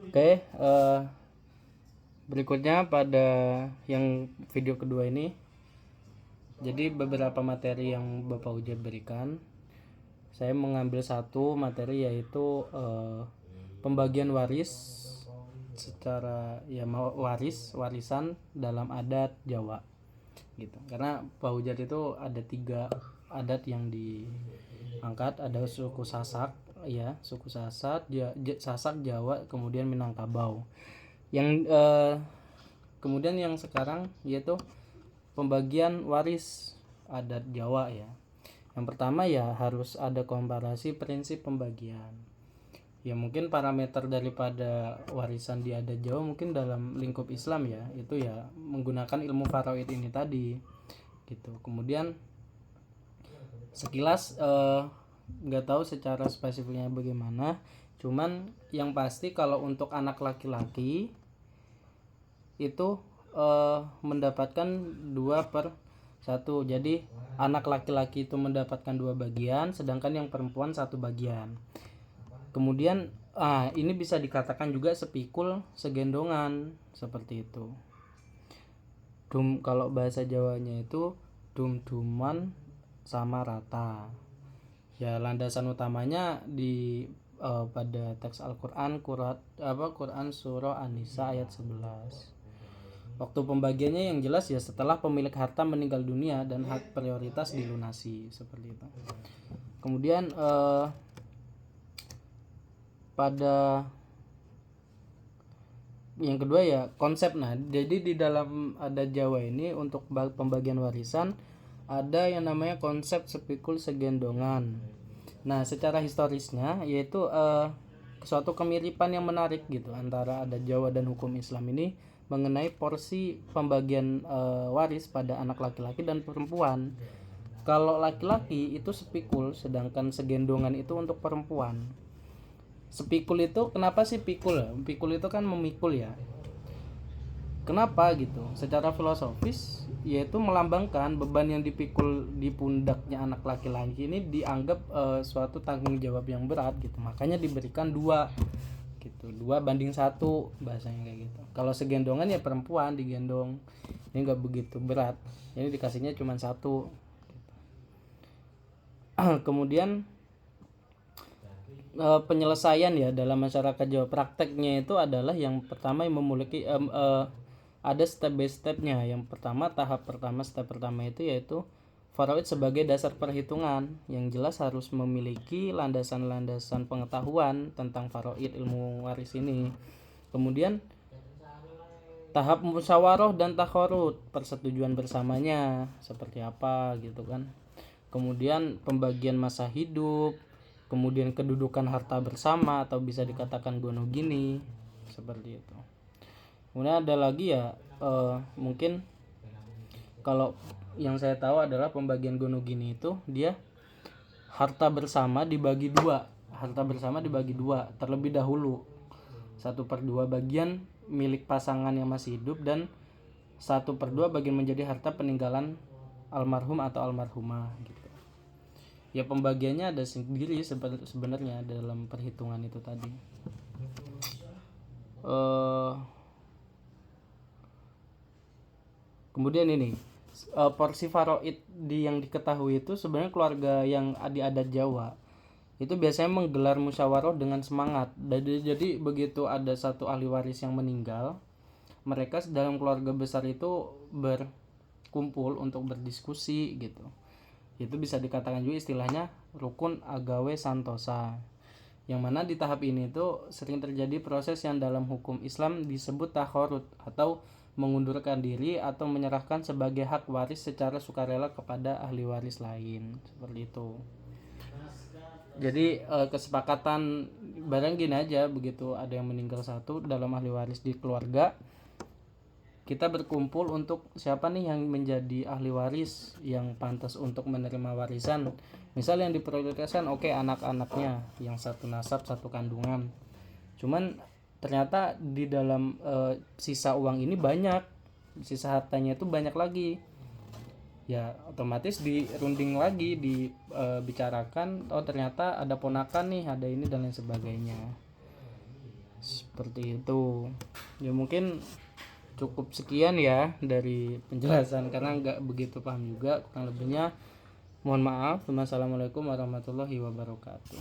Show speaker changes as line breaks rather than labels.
Oke, berikutnya pada yang video kedua ini, jadi beberapa materi yang Bapak Ujat berikan, saya mengambil satu materi yaitu pembagian waris secara ya warisan dalam adat Jawa gitu. Karena Pak Ujat itu ada 3 adat yang diangkat, ada suku Sasak ya, suku Sasak, Jawa, kemudian Minangkabau. Yang kemudian yang sekarang yaitu pembagian waris adat Jawa ya. Yang pertama ya harus ada komparasi prinsip pembagian. Ya mungkin parameter daripada warisan di adat Jawa mungkin dalam lingkup Islam ya, itu ya menggunakan ilmu faraid ini tadi gitu. Kemudian sekilas nggak tahu secara spesifiknya bagaimana, cuman yang pasti kalau untuk anak laki-laki itu mendapatkan 2/1. Jadi anak laki-laki itu mendapatkan 2 bagian, sedangkan yang perempuan 1 bagian. Kemudian ini bisa dikatakan juga sepikul segendongan seperti itu. Kalau bahasa Jawanya itu dum-duman sama rata. Ya landasan utamanya di pada teks Al-Qur'an Quran surah An-Nisa ayat 11. Waktu pembagiannya yang jelas ya setelah pemilik harta meninggal dunia dan hak prioritas dilunasi seperti itu. Kemudian pada yang kedua ya konsep. Jadi di dalam adat Jawa ini untuk pembagian warisan ada yang namanya konsep sepikul segendongan. Nah, secara historisnya yaitu suatu kemiripan yang menarik gitu antara adat Jawa dan hukum Islam ini mengenai porsi pembagian waris pada anak laki-laki dan perempuan. Kalau laki-laki itu sepikul, sedangkan segendongan itu untuk perempuan. Sepikul itu kenapa sih pikul? Pikul itu kan memikul ya. Kenapa gitu? Secara filosofis yaitu melambangkan beban yang dipikul di pundaknya anak laki-laki ini dianggap suatu tanggung jawab yang berat gitu. Makanya diberikan 2 gitu, 2/1 bahasanya kayak gitu. Kalau segendongan ya perempuan digendong, ini nggak begitu berat, ini dikasihnya cuma 1 gitu. Kemudian penyelesaian ya dalam masyarakat Jawa prakteknya itu adalah yang pertama yang memiliki ada step by stepnya. Yang pertama step pertama itu yaitu faraid sebagai dasar perhitungan. Yang jelas harus memiliki landasan-landasan pengetahuan tentang faraid ilmu waris ini. Kemudian tahap musyawarah dan takharud, persetujuan bersamanya seperti apa gitu kan. Kemudian pembagian masa hidup, kemudian kedudukan harta bersama atau bisa dikatakan gonogini seperti itu. Kemudian ada lagi ya mungkin kalau yang saya tahu adalah pembagian gonogini itu dia harta bersama dibagi 2 terlebih dahulu. 1/2 bagian milik pasangan yang masih hidup dan 1/2 bagian menjadi harta peninggalan almarhum atau almarhumah gitu. Ya pembagiannya ada sendiri sebenarnya dalam perhitungan itu tadi. Kemudian ini porsi faraid yang diketahui itu sebenarnya keluarga yang di adat Jawa itu biasanya menggelar musyawarah dengan semangat. Jadi begitu ada satu ahli waris yang meninggal, mereka dalam keluarga besar itu berkumpul untuk berdiskusi gitu. Itu bisa dikatakan juga istilahnya rukun agawe santosa. Yang mana di tahap ini itu sering terjadi proses yang dalam hukum Islam disebut takharud atau mengundurkan diri atau menyerahkan sebagai hak waris secara sukarela kepada ahli waris lain seperti itu. Jadi kesepakatan barang gini aja, begitu ada yang meninggal satu dalam ahli waris di keluarga, kita berkumpul untuk siapa nih yang menjadi ahli waris yang pantas untuk menerima warisan. Misal yang diprioritaskan anak-anaknya yang satu nasab satu kandungan. Cuman ternyata di dalam sisa uang ini banyak, sisa hartanya itu banyak lagi. Ya otomatis dirunding lagi, dibicarakan, ternyata ada ponakan nih, ada ini dan lain sebagainya. seperti itu. Ya mungkin cukup sekian ya dari penjelasan karena nggak begitu paham juga, kurang lebihnya mohon maaf. Wassalamualaikum warahmatullahi wabarakatuh.